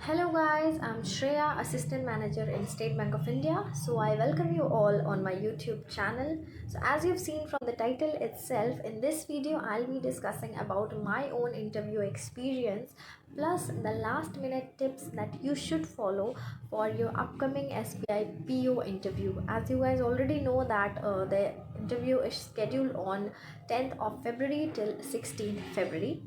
Hello guys, I'm Shreya, Assistant Manager in State Bank of India. So I welcome you all on my YouTube channel. So as you've seen from the title itself, in this video I'll be discussing about my own interview experience plus the last minute tips that you should follow for your upcoming SBI PO interview. As you guys already know that the interview is scheduled on 10th of February till 16th February.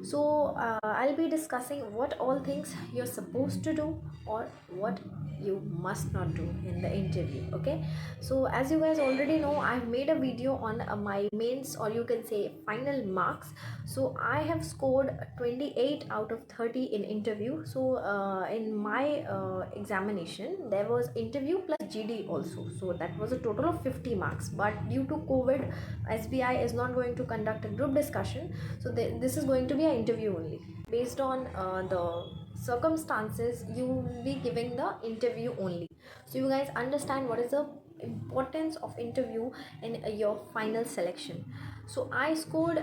So I'll be discussing what all things you're supposed to do or what you must not do in the interview. Okay, so as you guys already know, I've made a video on my mains, or you can say final marks. So I have scored 28 out of 30 in interview. So in my examination there was interview plus GD also, so that was a total of 50 marks. But due to COVID, SBI is not going to conduct a group discussion, so this is going to be an interview only. Based on the circumstances, you will be giving the interview only, so you guys understand what is the importance of interview in your final selection. So I scored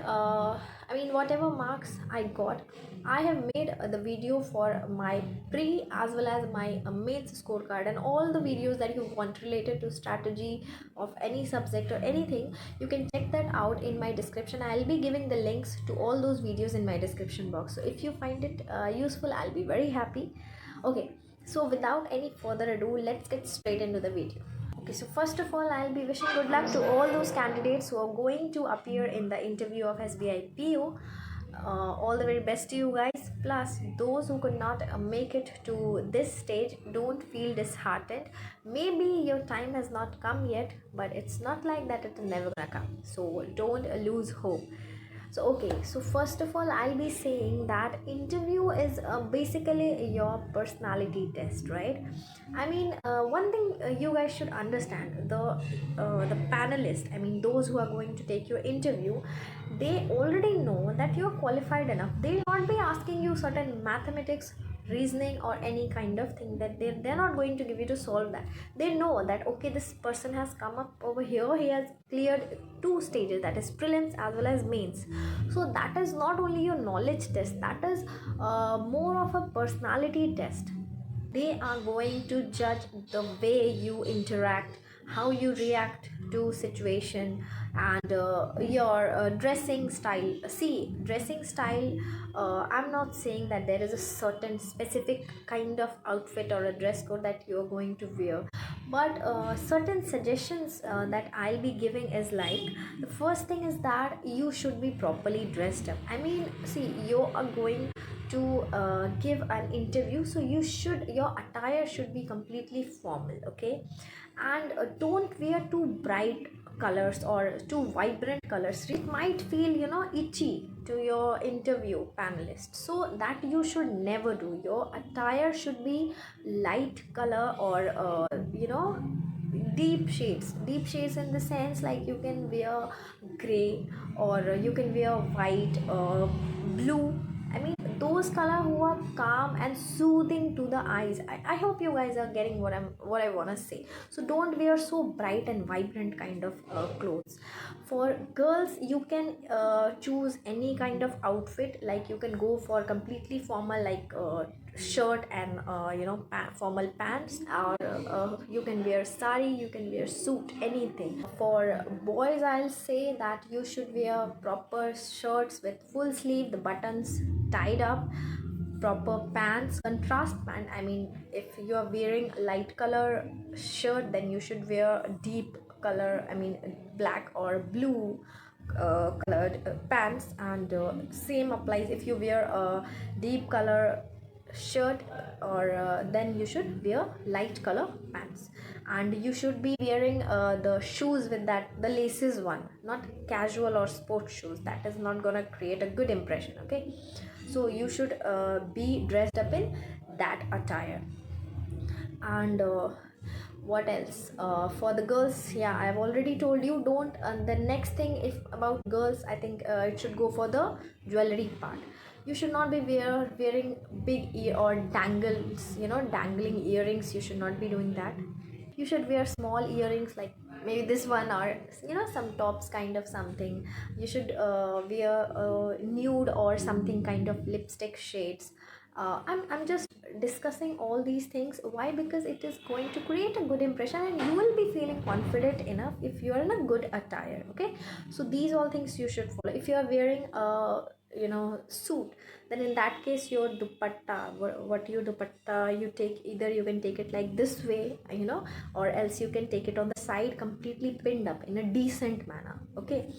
whatever marks I got, I have made the video for my pre as well as my mains scorecard, and all the videos that you want related to strategy of any subject or anything, you can check that out in my description. I'll be giving the links to all those videos in my description box, so if you find it useful, I'll be very happy. Okay, so without any further ado, let's get straight into the video. Okay, so first of all, I'll be wishing good luck to all those candidates who are going to appear in the interview of SBI PO. All the very best to you guys. Plus, those who could not make it to this stage, don't feel disheartened. Maybe your time has not come yet, but it's not like that it's never gonna come. So don't lose hope. So okay, so first of all, I'll be saying that interview is basically your personality test, right? One thing you guys should understand, the panelists, those who are going to take your interview, they already know that you're qualified enough. They'll not be asking you certain mathematics, reasoning, or any kind of thing that they're not going to give you to solve that. They know that okay, this person has come up over here, he has cleared two stages, that is prelims as well as mains. So that is not only your knowledge test, that is more of a personality test. They are going to judge the way you interact, how you react to situation, and your dressing style. See, dressing style, I'm not saying that there is a certain specific kind of outfit or a dress code that you're going to wear, but certain suggestions that I'll be giving is like, the first thing is that you should be properly dressed up. See, you are going to give an interview, so your attire should be completely formal. Okay, and don't wear too bright colors or too vibrant colors. It might feel itchy to your interview panelist, so that you should never do. Your attire should be light color, or deep shades in the sense, like you can wear gray, or you can wear white, blue. Those color who are calm and soothing to the eyes. I hope you guys are getting what I want to say. So don't wear so bright and vibrant kind of clothes. For girls, you can choose any kind of outfit, like you can go for completely formal, like shirt and formal pants, or you can wear sari, you can wear suit, anything. For boys, I'll say that you should wear proper shirts with full sleeve, the buttons tied up, proper pants, contrast pant. If you are wearing light color shirt, then you should wear deep color, black or blue colored pants. And same applies if you wear a deep color shirt, or then you should wear light color pants. And you should be wearing the shoes with that, the laces one, not casual or sports shoes. That is not gonna create a good impression. Okay, so you should be dressed up in that attire. And what else, for the girls, yeah, I've already told you. Don't The next thing, if about girls, I think it should go for the jewelry part. You should not be wearing big ear or dangling earrings. You should not be doing that. You should wear small earrings, like maybe this one, or some tops kind of something. You should wear nude or something kind of lipstick shades. I'm just discussing all these things. Why? Because it is going to create a good impression and you will be feeling confident enough if you are in a good attire. Okay, so these all things you should follow. If you are wearing a suit, then in that case your dupatta, what your dupatta you take, either you can take it like this way, or else you can take it on the side completely pinned up in a decent manner. Okay,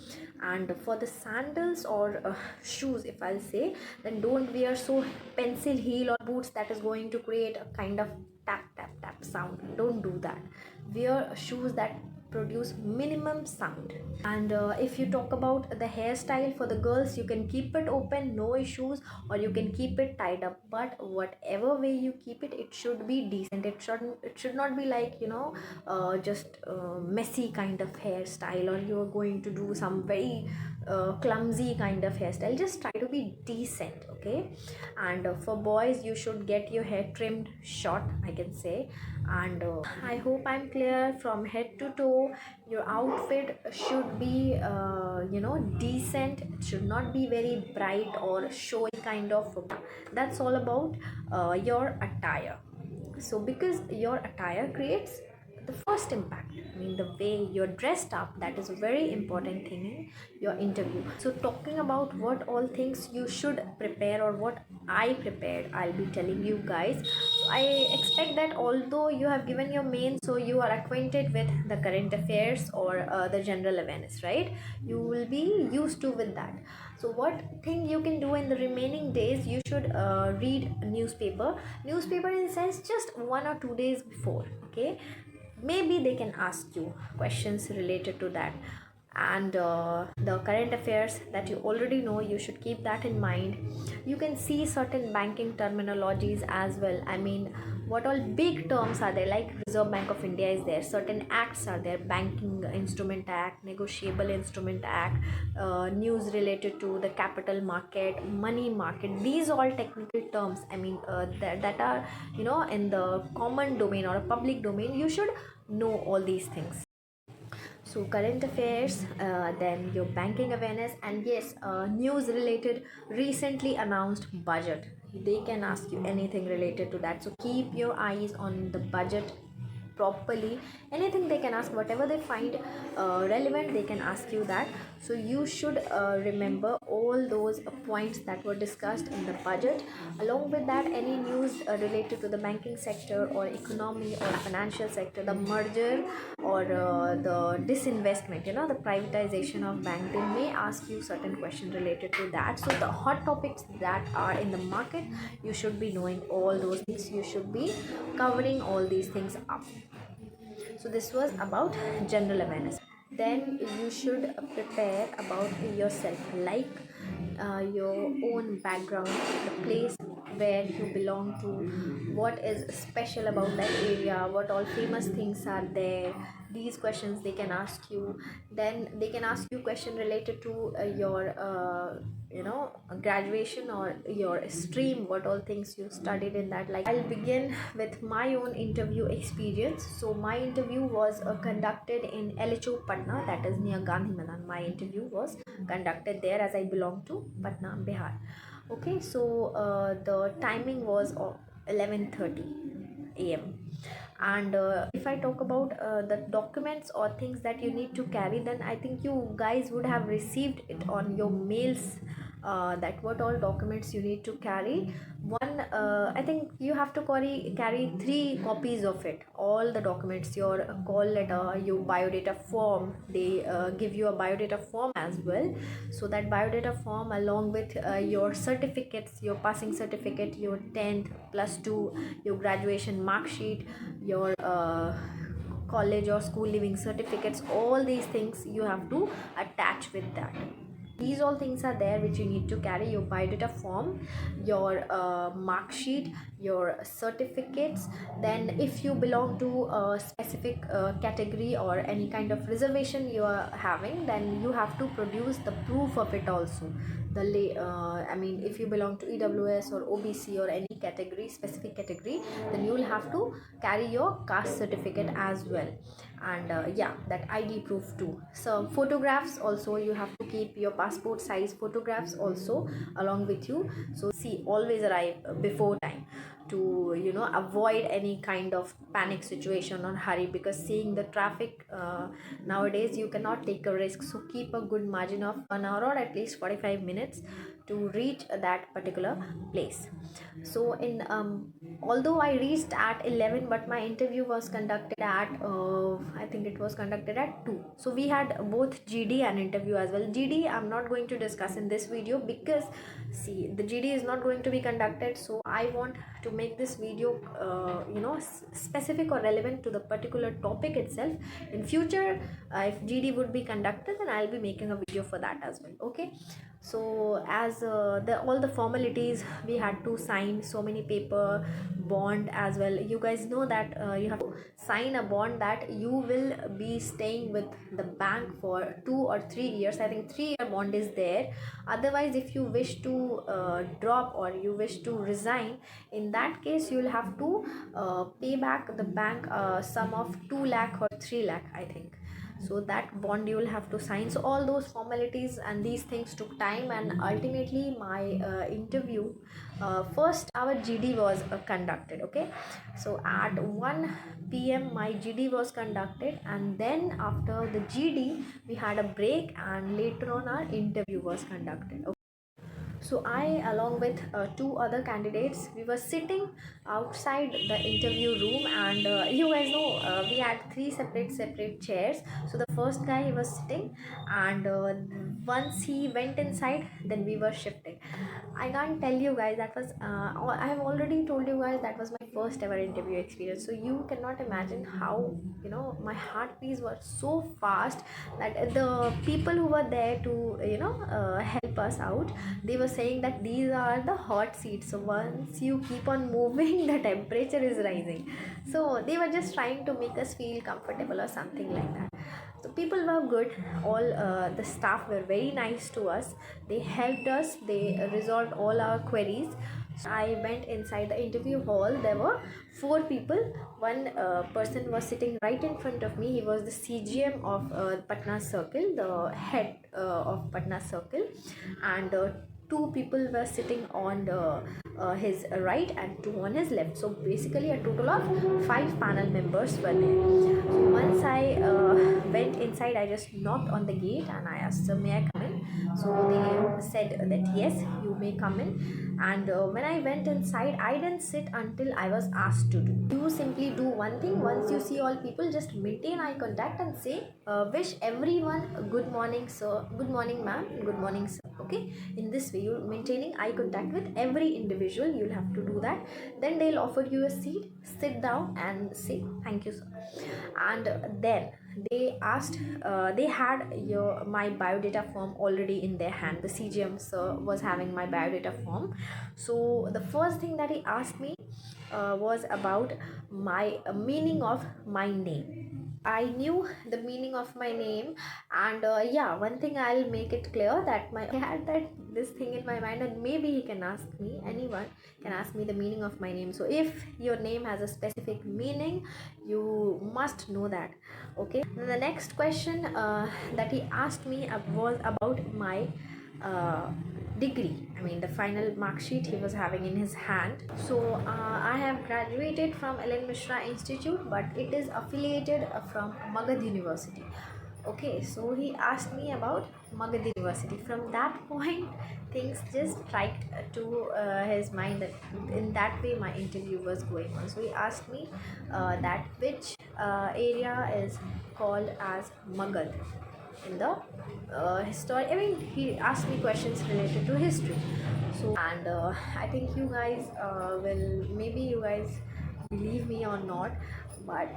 and for the sandals or shoes, if I'll say, then don't wear so pencil heel or boots that is going to create a kind of tap tap tap sound. Don't do that. Wear shoes that produce minimum sound. And if you talk about the hairstyle for the girls, you can keep it open, no issues, or you can keep it tied up, but whatever way you keep it, it should be decent. It should not be like just messy kind of hairstyle, or you're going to do some very clumsy kind of hairstyle. Just try to be decent. Okay, and for boys, you should get your hair trimmed short, I can say. And I hope I'm clear. From head to toe, your outfit should be decent. It should not be very bright or showy kind of. That's all about your attire. So because your attire creates the first impact, I mean the way you're dressed up, that is a very important thing in your interview. So talking about what all things you should prepare, or what I prepared, I'll be telling you guys. So I expect that although you have given your main, so you are acquainted with the current affairs or the general awareness, right? You will be used to with that. So what thing you can do in the remaining days, you should read newspaper in the sense just 1 or 2 days before. Okay, maybe they can ask you questions related to that. And the current affairs that you already know, you should keep that in mind. You can see certain banking terminologies as well. I mean, what all big terms are there, like Reserve Bank of India is there, certain acts are there, Banking Instrument Act, Negotiable Instrument Act, news related to the capital market, money market. These all technical terms, I mean, that are in the common domain or a public domain. You should know all these things. So current affairs, then your banking awareness, and yes, news related, recently announced budget. They can ask you anything related to that, so keep your eyes on the budget properly. Anything they can ask, whatever they find relevant, they can ask you that. So you should remember all those points that were discussed in the budget. Along with that, any news related to the banking sector or economy or financial sector, the merger or the disinvestment, the privatization of bank, they may ask you certain questions related to that. So the hot topics that are in the market, you should be knowing all those things. You should be covering all these things up. So this was about general awareness. Then you should prepare about yourself, like your own background, the place where you belong to, what is special about that area, what all famous things are there. These questions they can ask you. Then they can ask you question related to your graduation or your stream, what all things you studied in that. Like, I'll begin with my own interview experience. So my interview was conducted in LHO Patna, that is near Gandhi Madan. My interview was conducted there, as I belong to Patna, Bihar. Okay, so the timing was 11:30 a.m. And if I talk about the documents or things that you need to carry, then I think you guys would have received it on your mails, that what all documents you need to carry. One, I think you have to carry 3 copies of it, all the documents, your call letter, your biodata form. They give you a biodata form as well. So that biodata form, along with your certificates, your passing certificate, your 10th +2, your graduation mark sheet, your college or school leaving certificates, all these things you have to attach with that. These all things are there which you need to carry: your biodata form, your mark sheet, your certificates. Then if you belong to a specific category or any kind of reservation you are having, then you have to produce the proof of it also. I mean, if you belong to EWS or OBC or any category, specific category, then you will have to carry your caste certificate as well. And yeah, that ID proof too. So photographs also, you have to keep your passport size photographs also along with you. So see, always arrive before time to avoid any kind of panic situation or hurry, because seeing the traffic nowadays, you cannot take a risk. So keep a good margin of 1 hour or at least 45 minutes to reach that particular place. So in although I reached at 11, but my interview was conducted at I think it was conducted at 2. So we had both GD and interview as well. GD I'm not going to discuss in this video, because see, the GD is not going to be conducted, so I want to make this video specific or relevant to the particular topic itself. In future, if GD would be conducted, then I'll be making a video for that as well. Okay, so as all the formalities, we had to sign so many paper, bond as well. You guys know that you have to sign a bond that you will be staying with the bank for 2 or 3 years. I think 3-year bond is there. Otherwise, if you wish to drop or you wish to resign, in that case you will have to pay back the bank sum of 2 lakh or 3 lakh, I think. So that bond you will have to sign. So all those formalities and these things took time, and ultimately my interview, first our GD was conducted. Okay, so at 1 p.m. my GD was conducted, and then after the GD we had a break, and later on our interview was conducted. So I, along with two other candidates, we were sitting outside the interview room, and you guys know we had three separate chairs. So the first guy, he was sitting, and once he went inside, then we were shifting. I can't tell you guys, that was I have already told you guys, that was my first ever interview experience. So you cannot imagine how my heartbeats were so fast, that the people who were there to help us out, they were saying that these are the hot seats, so once you keep on moving the temperature is rising. So they were just trying to make us feel comfortable or something like that. So people were good, all the staff were very nice to us. They helped us, they resolved all our queries. So I went inside the interview hall. There were 4 people. One person was sitting right in front of me. He was the CGM of Patna Circle, the head of Patna Circle, and 2 people were sitting on his right and 2 on his left. So basically a total of 5 panel members were there. So once I went inside, I just knocked on the gate and I asked, "Sir, may I come in?" So they said that yes, you may come in. And when I went inside, I didn't sit until I was asked to do. You simply do one thing. Once you see all people, just maintain eye contact and say, wish everyone good morning sir, good morning ma'am, good morning sir. Okay, in this way, you're maintaining eye contact with every individual. You'll have to do that. Then they'll offer you a seat, sit down and say thank you sir. And then they asked, they had my biodata form already in their hand. The CGM sir was having my biodata form. So the first thing that he asked me was about my meaning of my name. I knew the meaning of my name, and yeah, one thing I'll make it clear, that I had this thing in my mind, and maybe he can ask me, anyone can ask me the meaning of my name. So if your name has a specific meaning, you must know that. Okay. Then the next question that he asked me was about my degree. I mean, the final mark sheet he was having in his hand. So I have graduated from Ellen Mishra Institute, but it is affiliated from Magad University. Okay, so he asked me about Magad University. From that point, things just struck to his mind, that in that way my interview was going on. So he asked me that which area is called as Magad in the history. I mean, he asked me questions related to history. So, and I think you guys will, maybe you guys believe me or not, but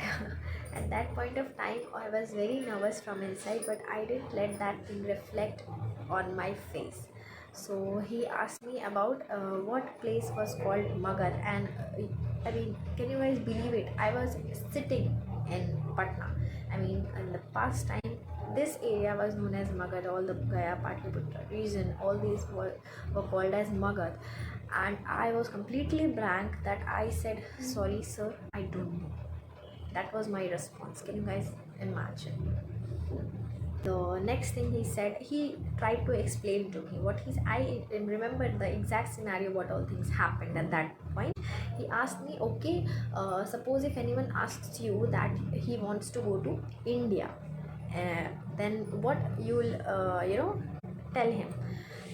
at that point of time I was very nervous from inside, but I didn't let that thing reflect on my face. So he asked me about what place was called Magad, and I mean, can you guys believe it? I was sitting in Patna, I mean, in the past time, this area was known as Magad. All the Gaya Patliputra region, all these were called as Magad. And I was completely blank that I said, sorry sir, I don't know. That was my response. Can you guys imagine? The next thing he said, he tried to explain to me what he's I remembered the exact scenario, what all things happened at that point. He asked me, okay, suppose if anyone asks you that he wants to go to India, then what you will tell him.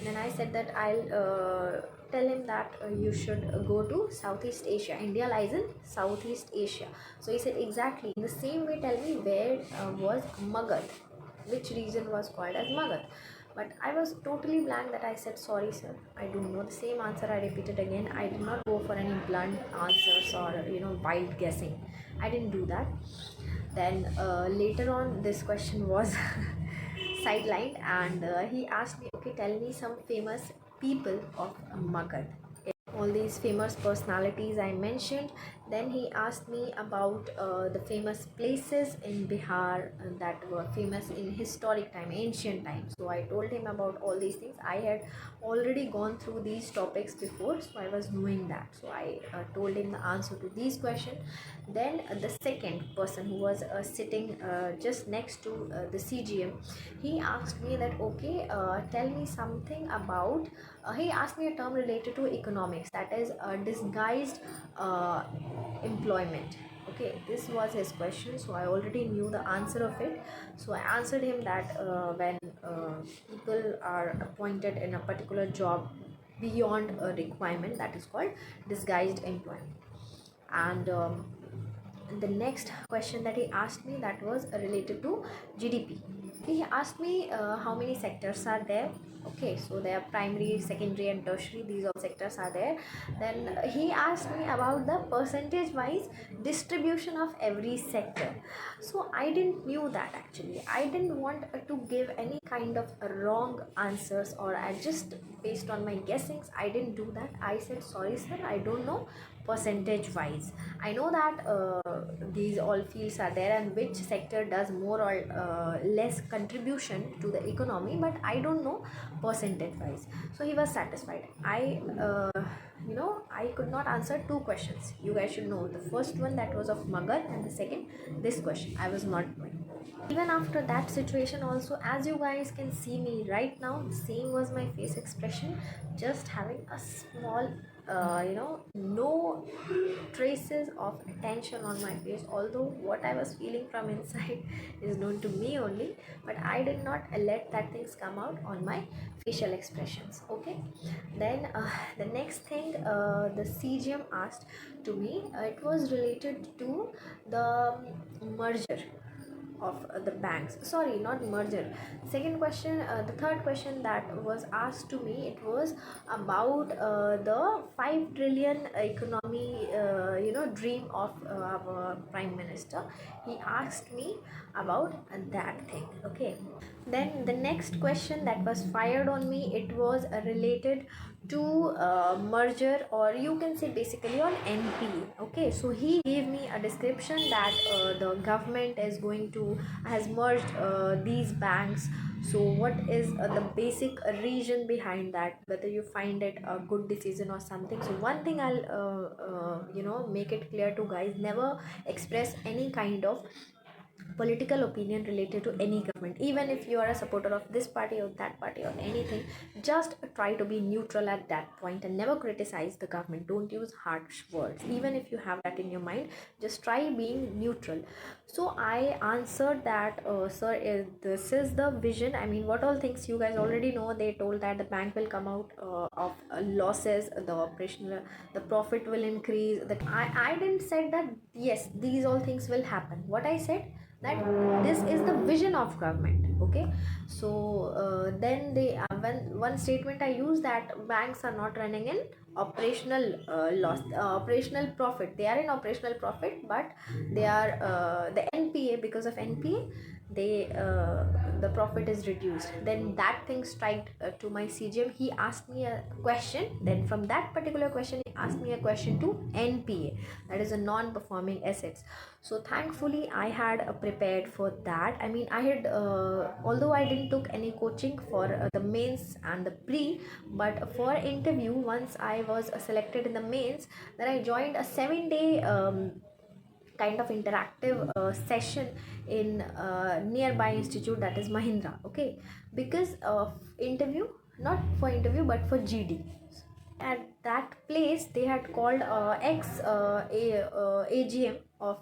Then I said that I'll tell him that you should go to Southeast Asia. India lies in Southeast Asia. So he said, exactly in the same way, tell me where was Magad, which region was called as Magad. But I was totally blank that I said, sorry sir, I don't know. The same answer I repeated again. I did not go for any blunt answers or wild guessing. I didn't do that. Then later on, this question was sidelined, and he asked me, okay, tell me some famous people of Magad. All these famous personalities I mentioned. Then he asked me about the famous places in Bihar that were famous in historic time, ancient times. So I told him about all these things. I had already gone through these topics before, so I was knowing that. So I told him the answer to these questions. Then the second person who was sitting just next to the CGM, he asked me that, okay, tell me something about he asked me a term related to economics, that is disguised employment. Okay, this was his question, so I already knew the answer of it. So I answered him that when people are appointed in a particular job beyond a requirement, that is called disguised employment. And the next question that he asked me, that was related to GDP. He asked me how many sectors are there. Okay, so there are primary, secondary and tertiary, these all sectors are there. Then he asked me about the percentage wise distribution of every sector. So I didn't knew that. Actually, I didn't want to give any kind of wrong answers, or I just based on my guessings, I didn't do that. I said, sorry sir, I don't know percentage wise. I know that these all fields are there and which sector does more or less contribution to the economy, but I don't know percentage wise. So he was satisfied. I could not answer two questions. You guys should know, the first one that was of Magad, and the second this question I was not knowing. Even after that situation also, as you guys can see me right now, the same was my face expression, just having a small no traces of attention on my face, although what I was feeling from inside is known to me only, but I did not let that things come out on my facial expressions. Okay, then the next thing the CGM asked to me, it was related to the merger of the banks. Sorry, not merger. Second question, the third question that was asked to me, it was about the 5 trillion economy dream of our prime minister. He asked me about that thing. Okay, then the next question that was fired on me, it was related to merger, or you can say basically on NPA. Okay, so he gave me a description that the government is going to has merged these banks. So what is the basic reason behind that, whether you find it a good decision or something. So one thing I'll make it clear to guys, never express any kind of political opinion related to any government. Even if you are a supporter of this party or that party or anything, just try to be neutral at that point and never criticize the government. Don't use harsh words. Even if you have that in your mind, just try being neutral. So I answered that, sir, this is the vision. I mean, what all things you guys already know. They told that the bank will come out of losses, the operational, the profit will increase. That I didn't say that yes, these all things will happen. What I said, that this is the vision of government. Okay, so then they when one statement I use, that banks are not running in operational loss, operational profit. They are in operational profit, but they are the NPA, because of NPA they the profit is reduced. Then that thing struck to my CGM. He asked me a question, then from that particular question he asked me a question to NPA, that is a non-performing assets. So thankfully I had prepared for that. I mean, I had although I didn't took any coaching for the mains and the pre, but for interview, once I was selected in the mains, then I joined a 7-day kind of interactive session in nearby institute, that is Mahindra. Okay, because of interview, not for interview but for GD. At that place they had called AGM of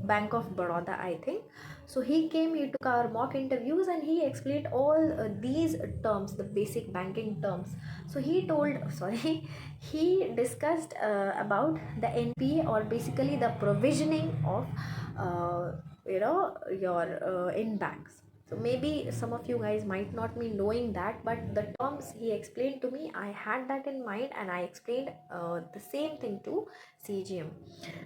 Bank of Baroda, I think. So he came, he took our mock interviews and he explained all these terms, the basic banking terms. So he told, sorry, he discussed about the NPA, or basically the provisioning of your in banks. So maybe some of you guys might not be knowing that, but the terms he explained to me, I had that in mind, and I explained the same thing to CGM,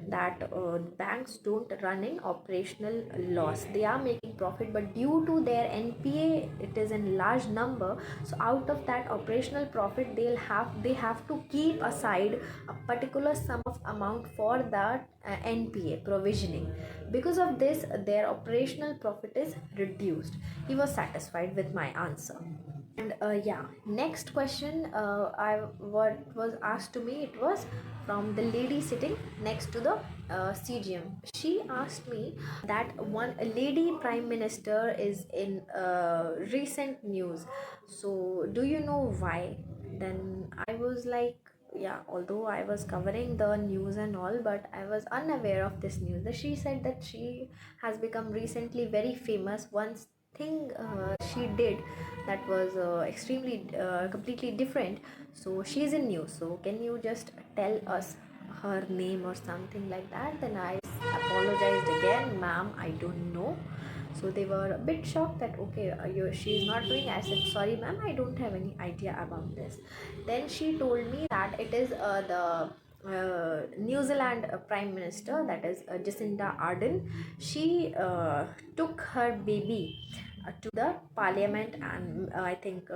that banks don't run in operational loss. They are making profit, but due to their NPA, it is in large number. So out of that operational profit, they have to keep aside a particular sum of amount for that NPA provisioning. Because of this, their operational profit is reduced. He was satisfied with my answer. And yeah, next question what was asked to me, it was from the lady sitting next to the CGM. She asked me that one lady prime minister is in recent news. So do you know why? Then I was like, yeah, although I was covering the news and all, but I was unaware of this news. She said that she has become recently very famous. Once thing she did that was extremely completely different. So she's in news. So can you just tell us her name or something like that? Then I apologized again, ma'am, I don't know. So they were a bit shocked that okay, she's not doing. I said, sorry ma'am, I don't have any idea about this. Then she told me that it is the New Zealand Prime Minister, that is Jacinda Ardern. She took her baby to the parliament, and I think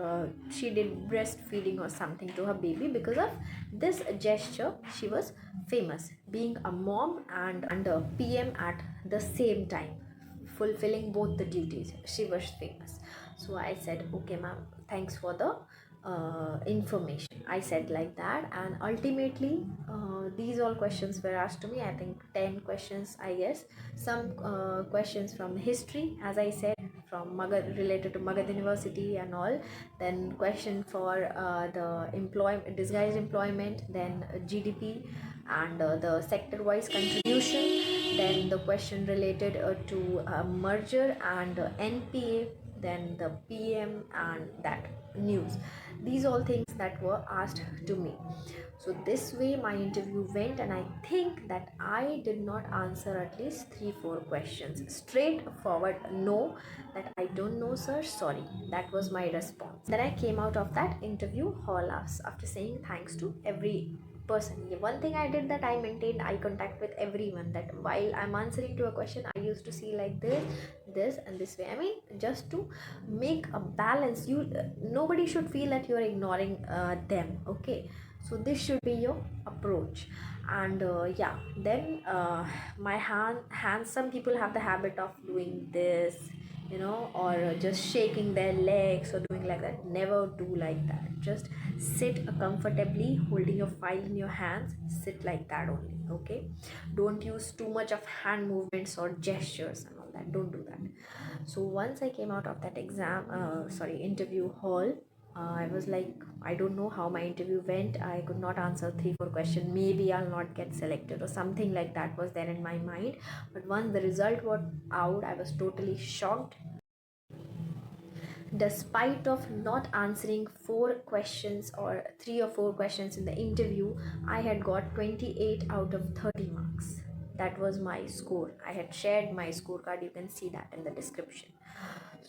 she did breastfeeding or something to her baby. Because of this gesture, she was famous, being a mom and a PM at the same time, fulfilling both the duties. She was famous. So I said, okay ma'am, thanks for the information. I said like that, and ultimately these all questions were asked to me. I think 10 questions, I guess. Some questions from history, as I said, from Magad, related to Magad University and all. Then question for the disguised employment, then GDP and the sector wise contribution, then the question related to merger and NPA, then the PM and that news. These all things that were asked to me. So this way my interview went, and I think that I did not answer at least 3-4 questions straightforward. No, that I don't know sir, sorry. That was my response. Then I came out of that interview hall after saying thanks to every person. One thing I did, that I maintained eye contact with everyone, that while I'm answering to a question, I used to see like this and this way. I mean, just to make a balance. Nobody should feel that you're ignoring them. Okay, so this should be your approach. And yeah, then my hands, some people have the habit of doing this, or just shaking their legs or doing like that. Never do like that. Just sit comfortably, holding your file in your hands. Sit like that only. Okay, don't use too much of hand movements or gestures and all that. Don't do that. So once I came out of that interview hall, I was like, I don't know how my interview went. I could not answer 3-4 questions. Maybe I'll not get selected or something like that was there in my mind. But once the result was out, I was totally shocked. Despite of not answering 4 questions or 3 or 4 questions in the interview, I had got 28 out of 30 marks. That was my score. I had shared my scorecard. You can see that in the description.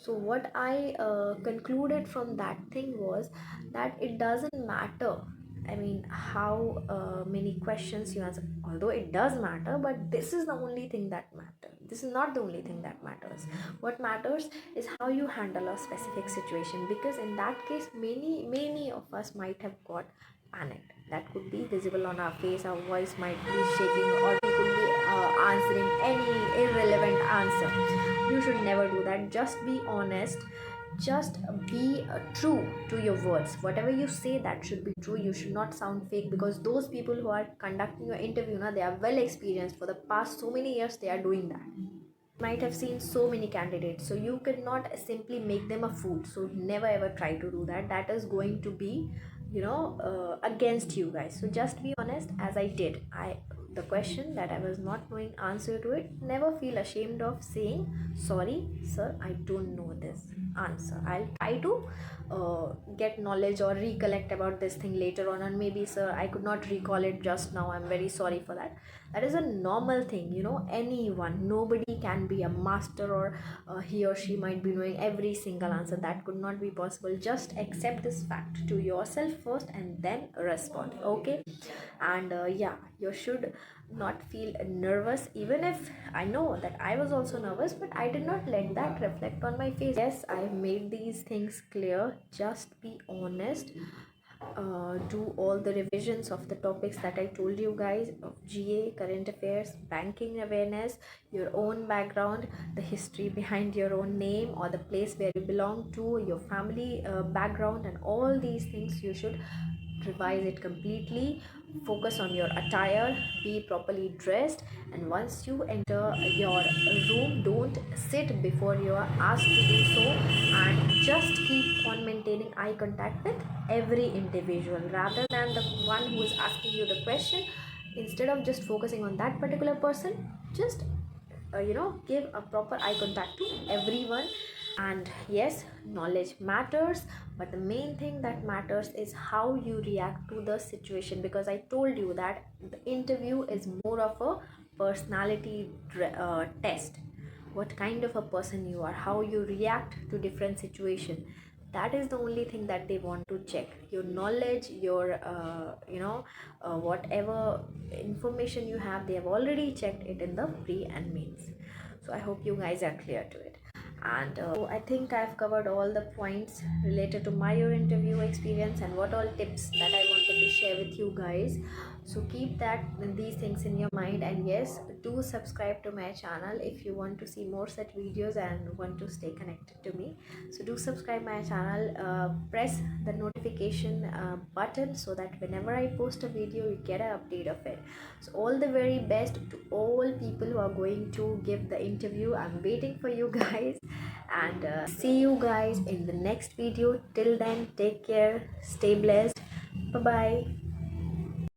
So what I concluded from that thing was that it doesn't matter I mean, how many questions you answer, although it does matter, but this is the only thing that matters. This is not the only thing that matters. What matters is how you handle a specific situation, because in that case, many of us might have got panicked. That could be visible on our face, our voice might be shaking, or we could be answering any irrelevant answer. You should never do that. Just be honest, just be true to your words. Whatever you say, that should be true. You should not sound fake, because those people who are conducting your interview now, they are well experienced. For the past so many years they are doing that. Might have seen so many candidates, so you cannot simply make them a fool. So never ever try to do that. That is going to be, against you guys. So just be honest, as I did. The question that I was not knowing answer to it, never feel ashamed of saying, sorry sir, I don't know this answer. I'll try to get knowledge or recollect about this thing later on, and maybe sir, I could not recall it just now, I'm very sorry for that. That is a normal thing. Anyone, nobody can be a master, or he or she might be knowing every single answer. That could not be possible. Just accept this fact to yourself first and then respond, okay? And yeah, you should not feel nervous. Even if I know that I was also nervous, but I did not let that reflect on my face. Yes, I've made these things clear. Just be honest. Do all the revisions of the topics that I told you guys, of GA, current affairs, banking awareness, your own background, the history behind your own name or the place where you belong to, your family background, and all these things you should revise it completely. Focus on your attire, be properly dressed, and once you enter your room, don't sit before you are asked to do so, and just keep on maintaining eye contact with every individual rather than the one who is asking you the question. Instead of just focusing on that particular person, just give a proper eye contact to everyone. And yes, knowledge matters, but the main thing that matters is how you react to the situation, because I told you that the interview is more of a personality test. What kind of a person you are, how you react to different situation, that is the only thing that they want to check. Your knowledge, your whatever information you have, they have already checked it in the pre and mains. So I hope you guys are clear to it. And so I think I've covered all the points related to my interview experience and what all tips that I wanted to share with you guys. So keep these things in your mind, and yes, do subscribe to my channel if you want to see more such videos and want to stay connected to me. So do subscribe my channel, press the notification button, so that whenever I post a video, you get an update of it. So all the very best to all people who are going to give the interview. I'm waiting for you guys, and see you guys in the next video. Till then, take care, stay blessed, bye bye.